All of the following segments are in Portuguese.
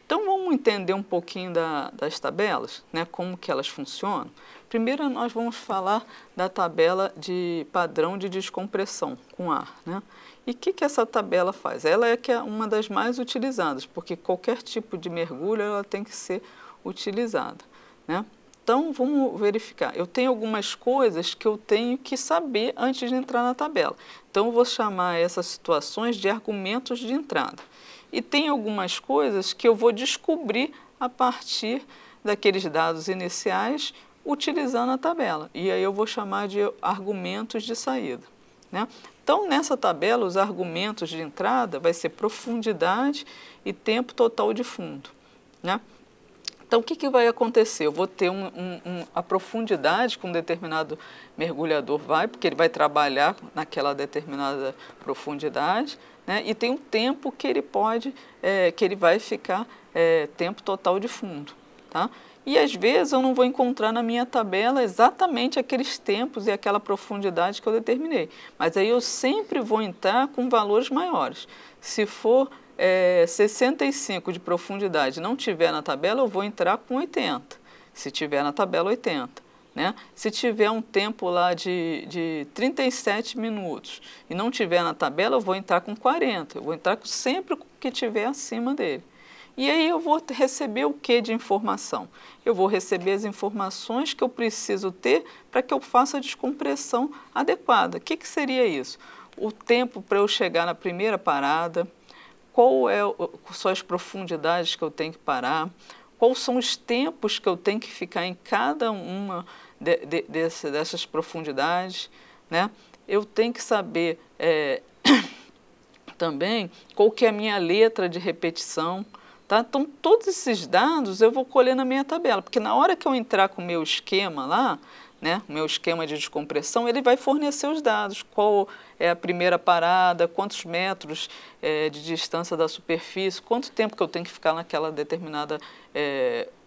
Então, vamos entender um pouquinho das tabelas, né, como que elas funcionam. Primeiro, nós vamos falar da tabela de padrão de descompressão com ar, né? E o que essa tabela faz? Ela é que é uma das mais utilizadas, porque qualquer tipo de mergulho ela tem que ser utilizada, né? Então, vamos verificar. Eu tenho algumas coisas que eu tenho que saber antes de entrar na tabela. Então, eu vou chamar essas situações de argumentos de entrada. E tem algumas coisas que eu vou descobrir a partir daqueles dados iniciais utilizando a tabela. E aí eu vou chamar de argumentos de saída, né? Então, nessa tabela, os argumentos de entrada vai ser profundidade e tempo total de fundo, né? Então, o que vai acontecer? Eu vou ter a profundidade que um determinado mergulhador vai, porque ele vai trabalhar naquela determinada profundidade, né? E tem um tempo que ele pode, que ele vai ficar tempo total de fundo, tá? E às vezes eu não vou encontrar na minha tabela exatamente aqueles tempos e aquela profundidade que eu determinei, mas aí eu sempre vou entrar com valores maiores. Se for 65 de profundidade não tiver na tabela, eu vou entrar com 80, se tiver na tabela 80. Né? Se tiver um tempo lá de 37 minutos e não tiver na tabela, eu vou entrar com 40, eu vou entrar sempre com o que tiver acima dele. E aí eu vou receber o que de informação? Eu vou receber as informações que eu preciso ter para que eu faça a descompressão adequada. O que seria isso? O tempo para eu chegar na primeira parada, quais são as profundidades que eu tenho que parar, quais são os tempos que eu tenho que ficar em cada uma dessas profundidades, né? Eu tenho que saber também qual que é a minha letra de repetição, tá? Então, todos esses dados eu vou colher na minha tabela, porque na hora que eu entrar com o meu esquema lá, né, o meu esquema de descompressão, ele vai fornecer os dados, qual é a primeira parada, quantos metros de distância da superfície, quanto tempo que eu tenho que ficar naquela determinada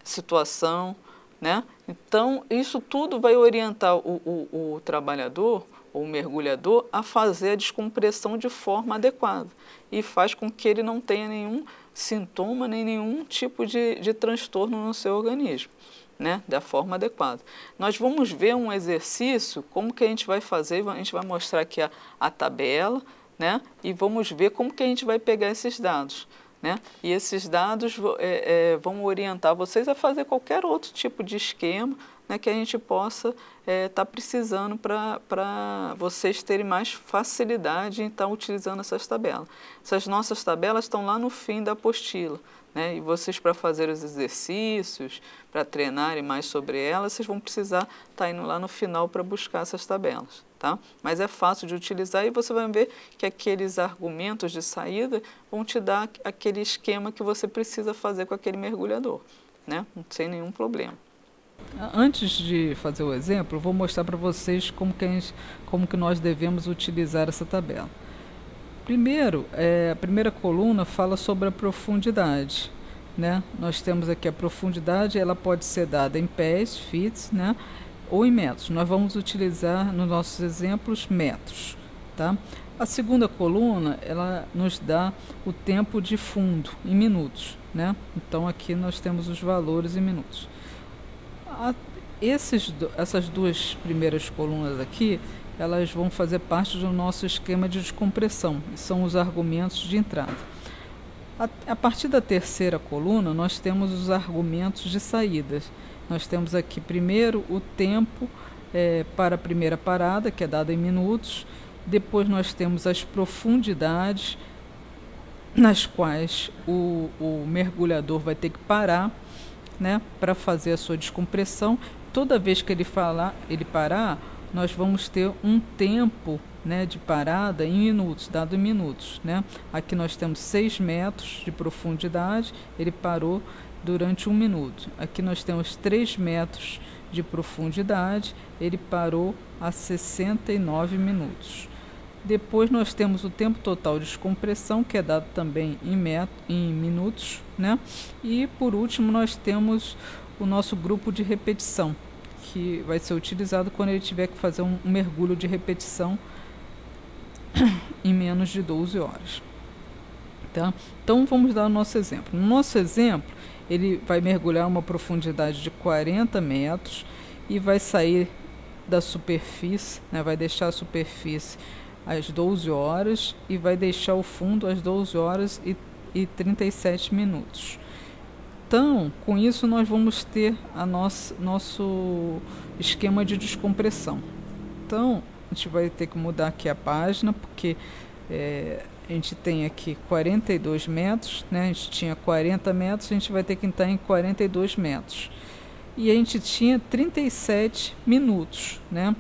situação, né? Então, isso tudo vai orientar o trabalhador, ou o mergulhador, a fazer a descompressão de forma adequada e faz com que ele não tenha nenhum sintoma, nem nenhum tipo de transtorno no seu organismo, né, da forma adequada. Nós vamos ver um exercício, como que a gente vai fazer, a gente vai mostrar aqui a tabela, né, e vamos ver como que a gente vai pegar esses dados, né, e esses dados vão orientar vocês a fazer qualquer outro tipo de esquema, né, que a gente possa estar precisando para vocês terem mais facilidade em estar utilizando essas tabelas. Essas nossas tabelas estão lá no fim da apostila, né, e vocês, para fazer os exercícios, para treinarem mais sobre elas, vocês vão precisar estar indo lá no final para buscar essas tabelas, tá? Mas é fácil de utilizar e você vai ver que aqueles argumentos de saída vão te dar aquele esquema que você precisa fazer com aquele mergulhador, né, sem nenhum problema. Antes de fazer o exemplo, eu vou mostrar para vocês como que nós devemos utilizar essa tabela. Primeiro, a primeira coluna fala sobre a profundidade, né? Nós temos aqui a profundidade, ela pode ser dada em pés, feet, né? Ou em metros. Nós vamos utilizar nos nossos exemplos metros, tá? A segunda coluna, ela nos dá o tempo de fundo em minutos, né? Então aqui nós temos os valores em minutos. Essas duas primeiras colunas aqui, elas vão fazer parte do nosso esquema de descompressão, são os argumentos de entrada. A partir da terceira coluna, nós temos os argumentos de saídas. Nós temos aqui primeiro o tempo para a primeira parada, que é dado em minutos, depois nós temos as profundidades, nas quais o mergulhador vai ter que parar, né, para fazer a sua descompressão. Toda vez que ele parar, nós vamos ter um tempo, né, de parada em minutos, dado em minutos, né? Aqui nós temos 6 metros de profundidade, ele parou durante 1 minuto. Aqui nós temos 3 metros de profundidade, ele parou a 69 minutos. Depois nós temos o tempo total de descompressão, que é dado também em minutos, né? E por último nós temos o nosso grupo de repetição, que vai ser utilizado quando ele tiver que fazer um mergulho de repetição em menos de 12 horas. Tá? Então vamos dar o nosso exemplo. No nosso exemplo, ele vai mergulhar uma profundidade de 40 metros e vai sair da superfície, né? Vai deixar a superfície às 12 horas e vai deixar o fundo às 12 horas e 37 minutos. Então, com isso nós vamos ter nosso esquema de descompressão. Então, a gente vai ter que mudar aqui a página, porque a gente tem aqui 42 metros, né? A gente tinha 40 metros, a gente vai ter que entrar em 42 metros. E a gente tinha 37 minutos, né?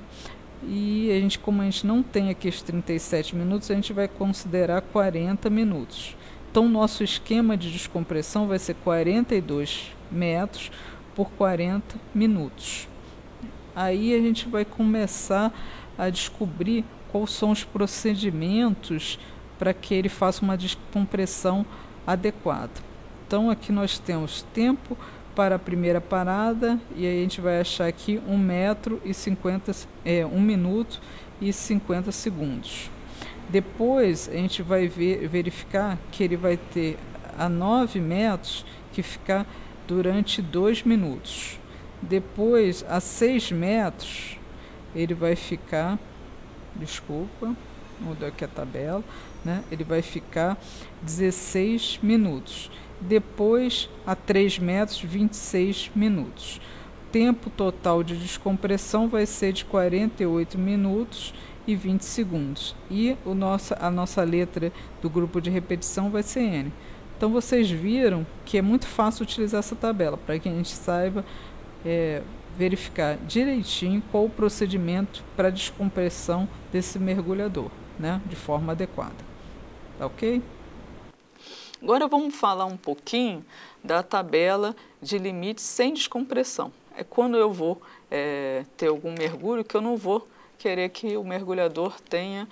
E como a gente não tem aqui os 37 minutos, a gente vai considerar 40 minutos. Então, nosso esquema de descompressão vai ser 42 metros por 40 minutos. Aí a gente vai começar a descobrir quais são os procedimentos para que ele faça uma descompressão adequada. Então, aqui nós temos tempo para a primeira parada, e aí a gente vai achar aqui 1 minuto e 50 segundos. Depois a gente vai verificar que ele vai ter a 9 metros que ficar durante 2 minutos. Depois a 6 metros ele vai ficar, mudou aqui a tabela, né? Ele vai ficar 16 minutos. Depois a 3 metros, 26 minutos. Tempo total de descompressão vai ser de 48 minutos e 20 segundos. E a nossa letra do grupo de repetição vai ser N. Então vocês viram que é muito fácil utilizar essa tabela, para que a gente saiba verificar direitinho qual o procedimento para a descompressão desse mergulhador, né, de forma adequada. Tá ok? Agora vamos falar um pouquinho da tabela de limites sem descompressão. É quando eu vou ter algum mergulho que eu não vou querer que o mergulhador tenha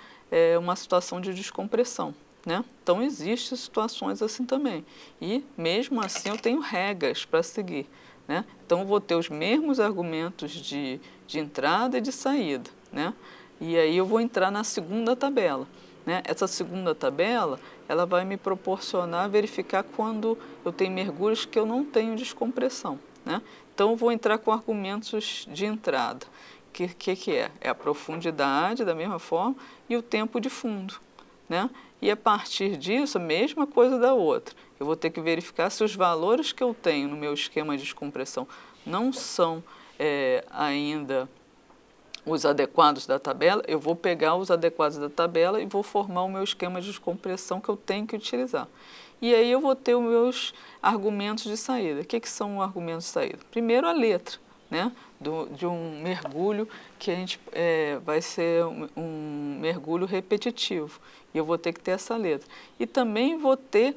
uma situação de descompressão, né? Então, existem situações assim também. E, mesmo assim, eu tenho regras para seguir, né? Então, eu vou ter os mesmos argumentos de entrada e de saída, né? E aí eu vou entrar na segunda tabela, né? Essa segunda tabela, ela vai me proporcionar verificar quando eu tenho mergulhos que eu não tenho descompressão, né? Então, eu vou entrar com argumentos de entrada. Que é? É a profundidade, da mesma forma, e o tempo de fundo, né? E a partir disso, a mesma coisa da outra. Eu vou ter que verificar se os valores que eu tenho no meu esquema de descompressão não são ainda os adequados da tabela. Eu vou pegar os adequados da tabela e vou formar o meu esquema de descompressão que eu tenho que utilizar. E aí eu vou ter os meus argumentos de saída. O que são os argumentos de saída? Primeiro, a letra, né, de um mergulho que a gente vai ser um mergulho repetitivo. E eu vou ter que ter essa letra. E também vou ter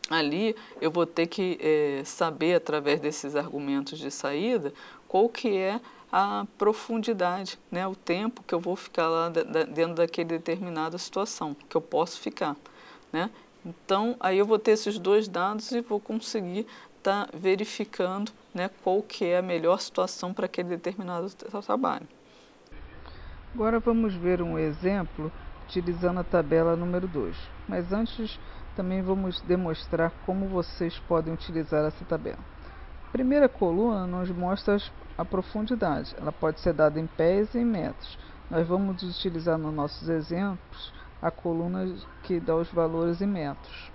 ali eu vou ter que saber, através desses argumentos de saída, qual que é a profundidade, né, o tempo que eu vou ficar lá dentro daquele determinada situação, que eu posso ficar, né? Então, aí eu vou ter esses dois dados e vou conseguir estar verificando, né, qual que é a melhor situação para aquele determinado trabalho. Agora vamos ver um exemplo utilizando a tabela número 2. Mas antes também vamos demonstrar como vocês podem utilizar essa tabela. A primeira coluna nos mostra a profundidade. Ela pode ser dada em pés e em metros. Nós vamos utilizar nos nossos exemplos a coluna que dá os valores em metros.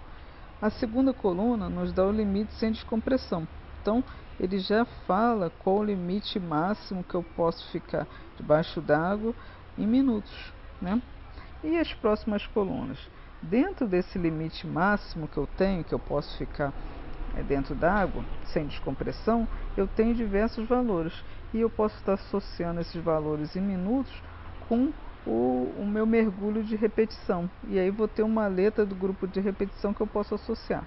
A segunda coluna nos dá o limite sem descompressão. Então, ele já fala qual o limite máximo que eu posso ficar debaixo d'água em minutos, né? E as próximas colunas? Dentro desse limite máximo que eu tenho, que eu posso ficar dentro d'água, sem descompressão, eu tenho diversos valores. E eu posso estar associando esses valores em minutos com o meu mergulho de repetição. E aí vou ter uma letra do grupo de repetição que eu posso associar.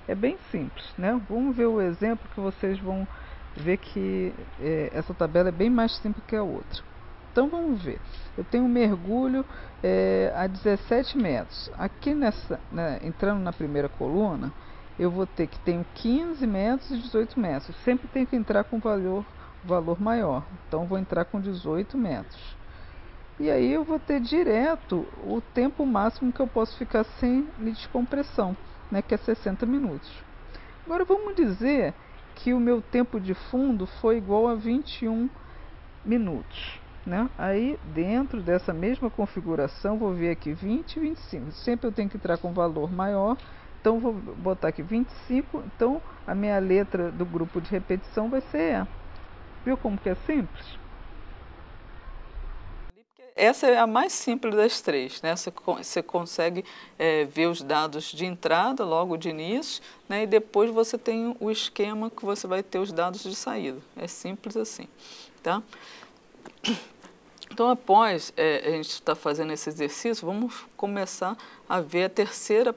É bem simples, né? Vamos ver o exemplo que vocês vão ver que essa tabela é bem mais simples que a outra. Então vamos ver. Eu tenho um mergulho a 17 metros. Aqui entrando na primeira coluna, eu vou ter que tenho 15 metros e 18 metros. Sempre tenho que entrar com valor maior. Então vou entrar com 18 metros. E aí eu vou ter direto o tempo máximo que eu posso ficar sem descompressão, né, que é 60 minutos. Agora vamos dizer que o meu tempo de fundo foi igual a 21 minutos. Né? Aí dentro dessa mesma configuração, vou ver aqui 20 e 25. Sempre eu tenho que entrar com valor maior, então vou botar aqui 25. Então a minha letra do grupo de repetição vai ser E. Viu como que é simples? Essa é a mais simples das três, né? Você consegue ver os dados de entrada logo de início, né? E depois você tem o esquema que você vai ter os dados de saída. É simples assim, tá? Então, após a gente estar fazendo esse exercício, vamos começar a ver a terceira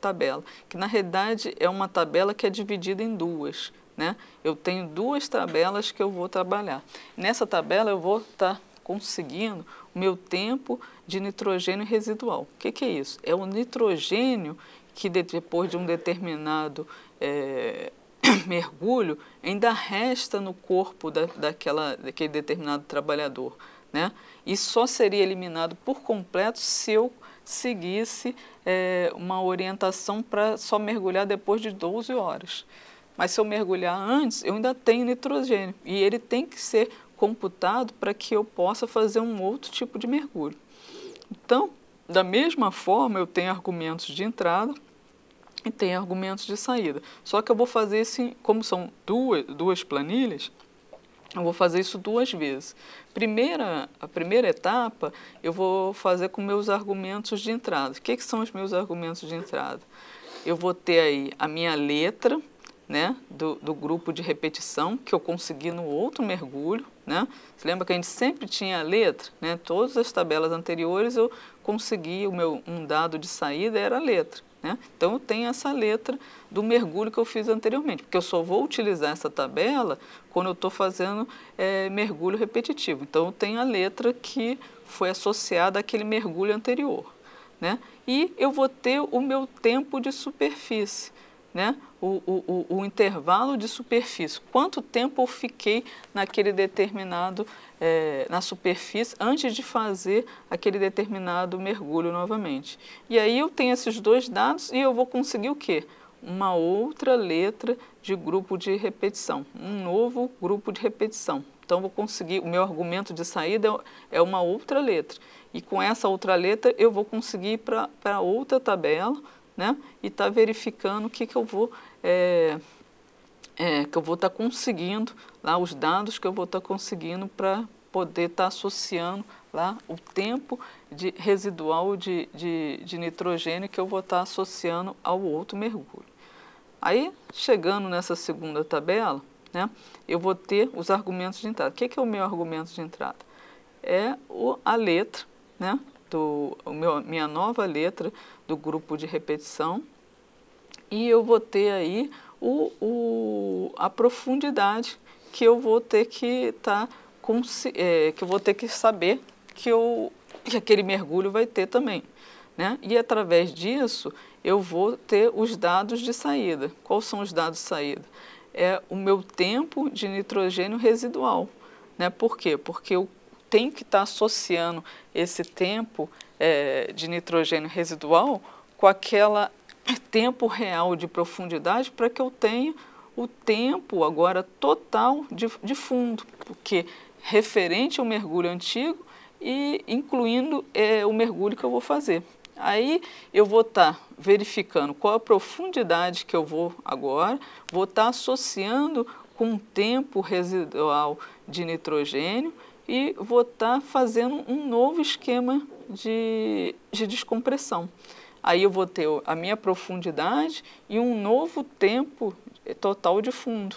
tabela, que na realidade é uma tabela que é dividida em duas, né? Eu tenho duas tabelas que eu vou trabalhar. Nessa tabela eu vou estar conseguindo o meu tempo de nitrogênio residual. O que é isso? É o nitrogênio que depois de um determinado mergulho ainda resta no corpo daquele determinado trabalhador, né? E só seria eliminado por completo se eu seguisse uma orientação para só mergulhar depois de 12 horas. Mas se eu mergulhar antes, eu ainda tenho nitrogênio e ele tem que ser computado para que eu possa fazer um outro tipo de mergulho. Então, da mesma forma, eu tenho argumentos de entrada e tenho argumentos de saída. Só que eu vou fazer isso, como são duas planilhas, eu vou fazer isso duas vezes. A primeira etapa eu vou fazer com meus argumentos de entrada. O que são os meus argumentos de entrada? Eu vou ter aí a minha letra, né, do grupo de repetição que eu consegui no outro mergulho, né? Você lembra que a gente sempre tinha a letra, né? Todas as tabelas anteriores eu consegui um dado de saída era a letra, né? Então eu tenho essa letra do mergulho que eu fiz anteriormente, porque eu só vou utilizar essa tabela quando eu estou fazendo mergulho repetitivo. Então eu tenho a letra que foi associada àquele mergulho anterior, né? E eu vou ter o meu tempo de superfície, né? O intervalo de superfície, quanto tempo eu fiquei naquele determinado, na superfície antes de fazer aquele determinado mergulho novamente. E aí eu tenho esses dois dados e eu vou conseguir o quê? Uma outra letra de grupo de repetição, um novo grupo de repetição. Então, vou conseguir, o meu argumento de saída é uma outra letra. E com essa outra letra eu vou conseguir ir para outra tabela, né? E estar verificando o que eu vou estar conseguindo lá, os dados que eu vou estar conseguindo para poder estar associando lá o tempo residual de nitrogênio que eu vou estar associando ao outro mergulho. Aí, chegando nessa segunda tabela, né, eu vou ter os argumentos de entrada. O que é o meu argumento de entrada? É a letra, né, minha nova letra do grupo de repetição, e eu vou ter aí a profundidade que eu vou ter que que eu vou ter que saber que aquele mergulho vai ter também, né? E através disso eu vou ter os dados de saída. Quais são os dados de saída? É o meu tempo de nitrogênio residual, né? Por quê? Porque eu tenho que estar associando esse tempo de nitrogênio residual com aquele tempo real de profundidade para que eu tenha o tempo agora total de fundo, porque referente ao mergulho antigo e incluindo o mergulho que eu vou fazer. Aí eu vou estar verificando qual a profundidade que eu vou agora, vou estar associando com o tempo residual de nitrogênio e vou estar fazendo um novo esquema de descompressão. Aí eu vou ter a minha profundidade e um novo tempo total de fundo,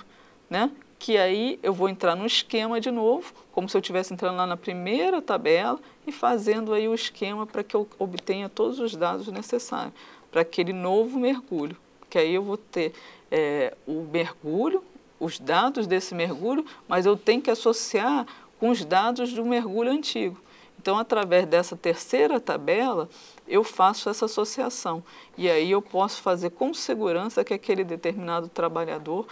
né? Que aí eu vou entrar no esquema de novo, como se eu estivesse entrando lá na primeira tabela e fazendo aí o esquema para que eu obtenha todos os dados necessários para aquele novo mergulho. Que aí eu vou ter o mergulho, os dados desse mergulho, mas eu tenho que associar com os dados do mergulho antigo. Então, através dessa terceira tabela, eu faço essa associação. E aí eu posso fazer com segurança que aquele determinado trabalhador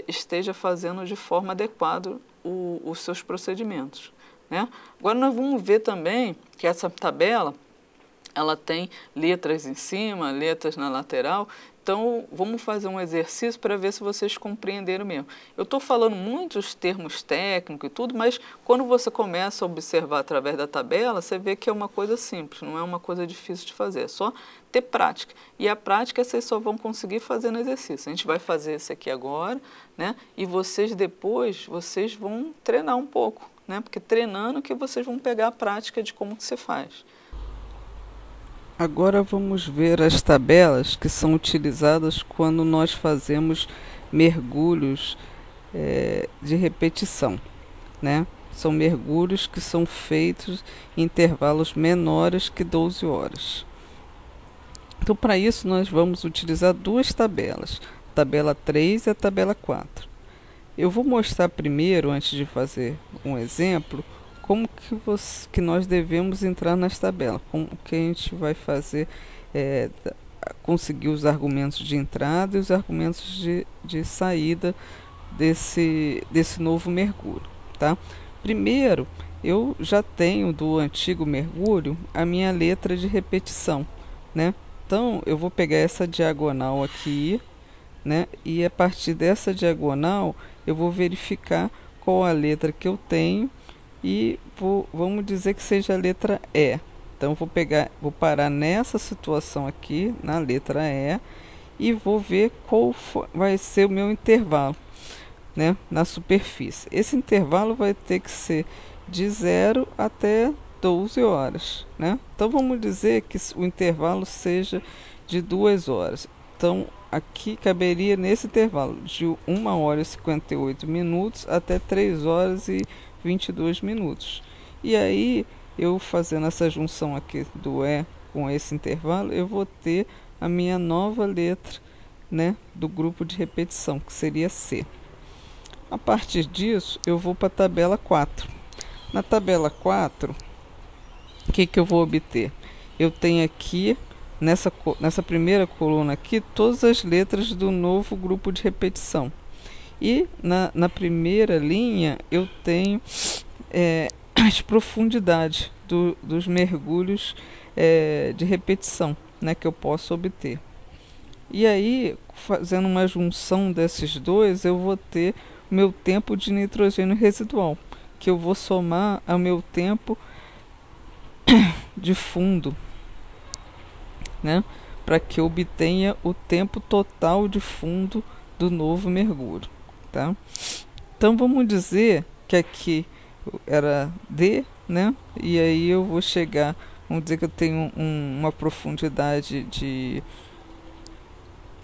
esteja fazendo de forma adequada os seus procedimentos. né? Agora nós vamos ver também que essa tabela, ela tem letras em cima, letras na lateral. Então, vamos fazer um exercício para ver se vocês compreenderam mesmo. Eu estou falando muitos termos técnicos e tudo, mas quando você começa a observar através da tabela, você vê que é uma coisa simples, não é uma coisa difícil de fazer, é só ter prática. E a prática vocês só vão conseguir fazer no exercício. A gente vai fazer esse aqui agora, né? E vocês depois, vocês vão treinar um pouco, né? Porque treinando que vocês vão pegar a prática de como que você faz. Agora vamos ver as tabelas que são utilizadas quando nós fazemos mergulhos de repetição, né? São mergulhos que são feitos em intervalos menores que 12 horas. Então, para isso, nós vamos utilizar duas tabelas, a tabela 3 e a tabela 4. Eu vou mostrar primeiro, antes de fazer um exemplo, como que nós devemos entrar nas tabelas, como que a gente vai fazer, conseguir os argumentos de entrada e os argumentos de saída desse novo mergulho, tá? Primeiro, eu já tenho do antigo mergulho a minha letra de repetição, né? Então, eu vou pegar essa diagonal aqui, né? E a partir dessa diagonal, eu vou verificar qual a letra que eu tenho e vamos dizer que seja a letra E. Então, vou parar nessa situação aqui, na letra E, e vou ver qual vai ser o meu intervalo, né, na superfície. Esse intervalo vai ter que ser de 0 até 12 horas, né? Então, vamos dizer que o intervalo seja de 2 horas. Então, aqui caberia nesse intervalo de 1 hora e 58 minutos até 3 horas e 22 minutos. E aí, eu fazendo essa junção aqui do E com esse intervalo, eu vou ter a minha nova letra, né, do grupo de repetição, que seria C. A partir disso, eu vou para a tabela 4. Na tabela 4, o que eu vou obter? Eu tenho aqui, nessa primeira coluna aqui, todas as letras do novo grupo de repetição. E na primeira linha eu tenho as profundidades dos mergulhos de repetição, né, que eu posso obter. E aí, fazendo uma junção desses dois, eu vou ter o meu tempo de nitrogênio residual, que eu vou somar ao meu tempo de fundo, né, para que eu obtenha o tempo total de fundo do novo mergulho. Tá? Então, vamos dizer que aqui era D, né? E aí eu vou chegar, vamos dizer que eu tenho uma profundidade de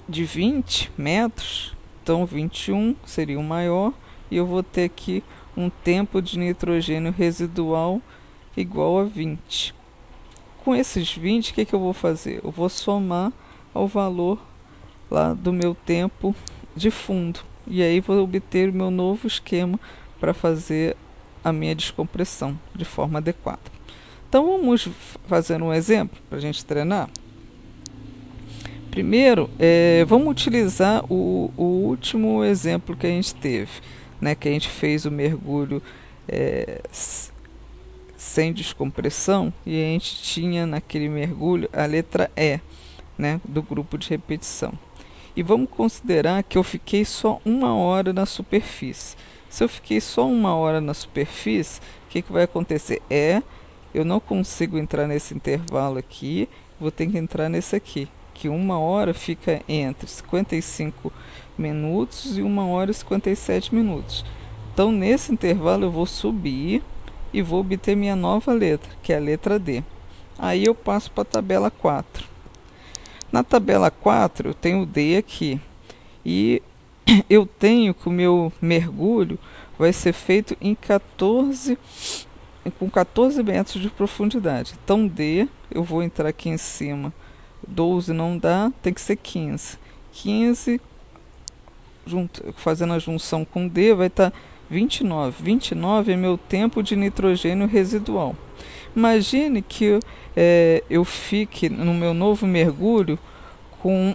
20 metros, então 21 seria o maior, e eu vou ter aqui um tempo de nitrogênio residual igual a 20. Com esses 20, o que eu vou fazer? Eu vou somar ao valor lá do meu tempo de fundo. E aí vou obter o meu novo esquema para fazer a minha descompressão de forma adequada. Então, vamos fazer um exemplo para a gente treinar. Primeiro, vamos utilizar o último exemplo que a gente teve, né, que a gente fez o mergulho sem descompressão, e a gente tinha naquele mergulho a letra E, né, do grupo de repetição. E vamos considerar que eu fiquei só 1 hora na superfície. Se eu fiquei só 1 hora na superfície, o que vai acontecer? Eu não consigo entrar nesse intervalo aqui, vou ter que entrar nesse aqui, que 1 hora fica entre 55 minutos e 1 hora e 57 minutos. Então, nesse intervalo, eu vou subir e vou obter minha nova letra, que é a letra D. Aí eu passo para a tabela 4. Na tabela 4, eu tenho o D aqui. E eu tenho que o meu mergulho vai ser feito com 14 metros de profundidade. Então, D, eu vou entrar aqui em cima. 12 não dá, tem que ser 15. 15, fazendo a junção com D, vai estar 29. 29 é meu tempo de nitrogênio residual. Imagine que eu fique no meu novo mergulho com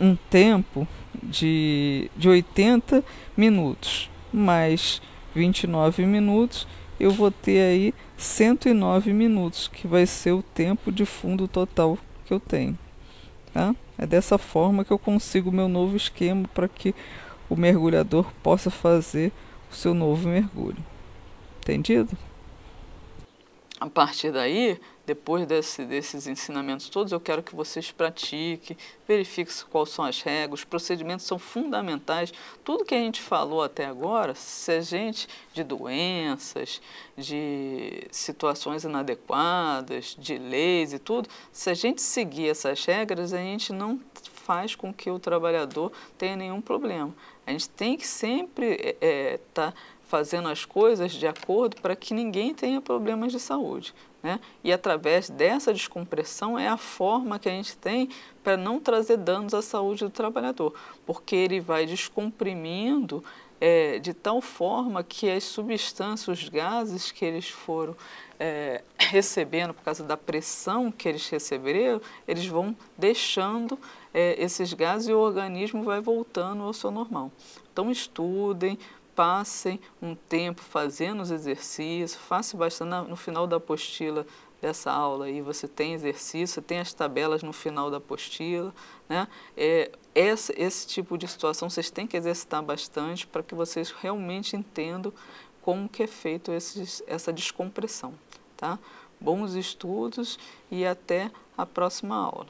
um tempo de 80 minutos, mais 29 minutos, eu vou ter aí 109 minutos, que vai ser o tempo de fundo total que eu tenho. Tá? É dessa forma que eu consigo o meu novo esquema para que o mergulhador possa fazer o seu novo mergulho. Entendido? A partir daí, depois desses ensinamentos todos, eu quero que vocês pratiquem, verifiquem quais são as regras, os procedimentos são fundamentais. Tudo que a gente falou até agora, se a gente, de doenças, de situações inadequadas, de leis e tudo, se a gente seguir essas regras, a gente não faz com que o trabalhador tenha nenhum problema. A gente tem que sempre estar fazendo as coisas de acordo para que ninguém tenha problemas de saúde, né? E através dessa descompressão é a forma que a gente tem para não trazer danos à saúde do trabalhador, porque ele vai descomprimindo de tal forma que as substâncias, os gases que eles foram recebendo por causa da pressão que eles receberam, eles vão deixando esses gases e o organismo vai voltando ao seu normal. Então estudem, passem um tempo fazendo os exercícios, façam bastante. No final da apostila dessa aula aí você tem exercício, tem as tabelas no final da apostila, né? Esse tipo de situação vocês têm que exercitar bastante para que vocês realmente entendam como que é feito essa descompressão, tá? Bons estudos e até a próxima aula.